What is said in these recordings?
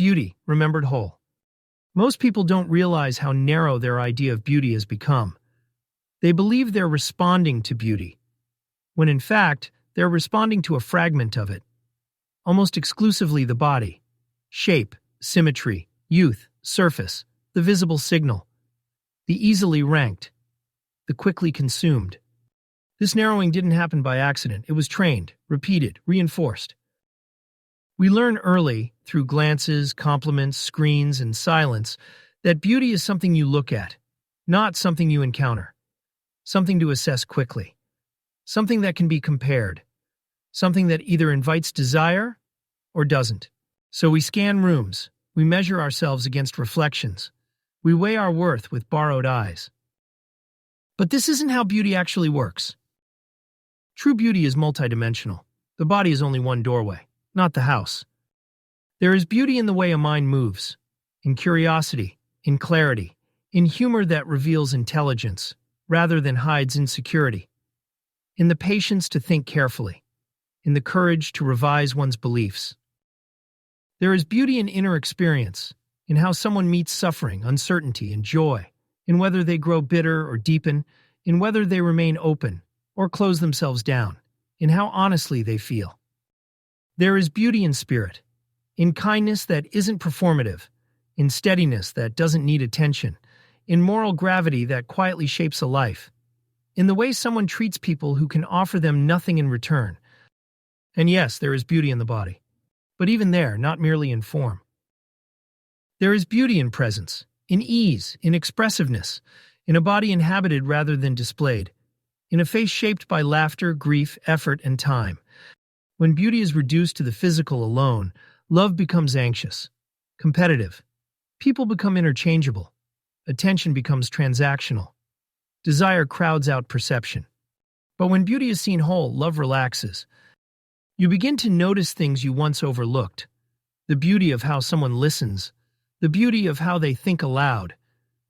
Beauty, remembered whole. Most people don't realize how narrow their idea of beauty has become. They believe they're responding to beauty, when in fact, they're responding to a fragment of it. Almost exclusively the body. Shape, symmetry, youth, surface, the visible signal. The easily ranked. The quickly consumed. This narrowing didn't happen by accident. It was trained, repeated, reinforced. We learn early, through glances, compliments, screens, and silence, that beauty is something you look at, not something you encounter. Something to assess quickly. Something that can be compared. Something that either invites desire or doesn't. So we scan rooms. We measure ourselves against reflections. We weigh our worth with borrowed eyes. But this isn't how beauty actually works. True beauty is multidimensional. The body is only one doorway, not the house. There is beauty in the way a mind moves, in curiosity, in clarity, in humor that reveals intelligence, rather than hides insecurity, in the patience to think carefully, in the courage to revise one's beliefs. There is beauty in inner experience, in how someone meets suffering, uncertainty, and joy, in whether they grow bitter or deepen, in whether they remain open or close themselves down, in how honestly they feel. There is beauty in spirit, in kindness that isn't performative, in steadiness that doesn't need attention, in moral gravity that quietly shapes a life, in the way someone treats people who can offer them nothing in return. And yes, there is beauty in the body, but even there, not merely in form. There is beauty in presence, in ease, in expressiveness, in a body inhabited rather than displayed, in a face shaped by laughter, grief, effort, and time. When beauty is reduced to the physical alone, love becomes anxious, competitive. People become interchangeable. Attention becomes transactional. Desire crowds out perception. But when beauty is seen whole, love relaxes. You begin to notice things you once overlooked. The beauty of how someone listens. The beauty of how they think aloud.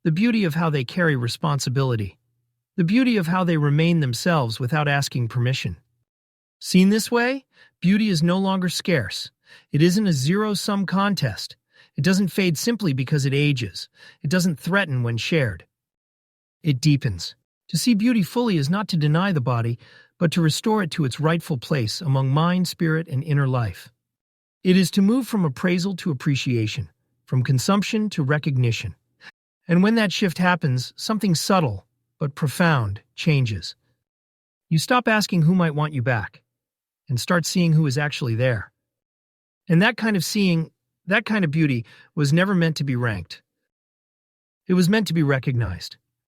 The beauty of how they carry responsibility. The beauty of how they remain themselves without asking permission. Seen this way, beauty is no longer scarce. It isn't a zero-sum contest. It doesn't fade simply because it ages. It doesn't threaten when shared. It deepens. To see beauty fully is not to deny the body, but to restore it to its rightful place among mind, spirit, and inner life. It is to move from appraisal to appreciation, from consumption to recognition. And when that shift happens, something subtle, but profound, changes. You stop asking who might want you back, and start seeing who is actually there. And that kind of seeing, that kind of beauty, was never meant to be ranked. It was meant to be recognized.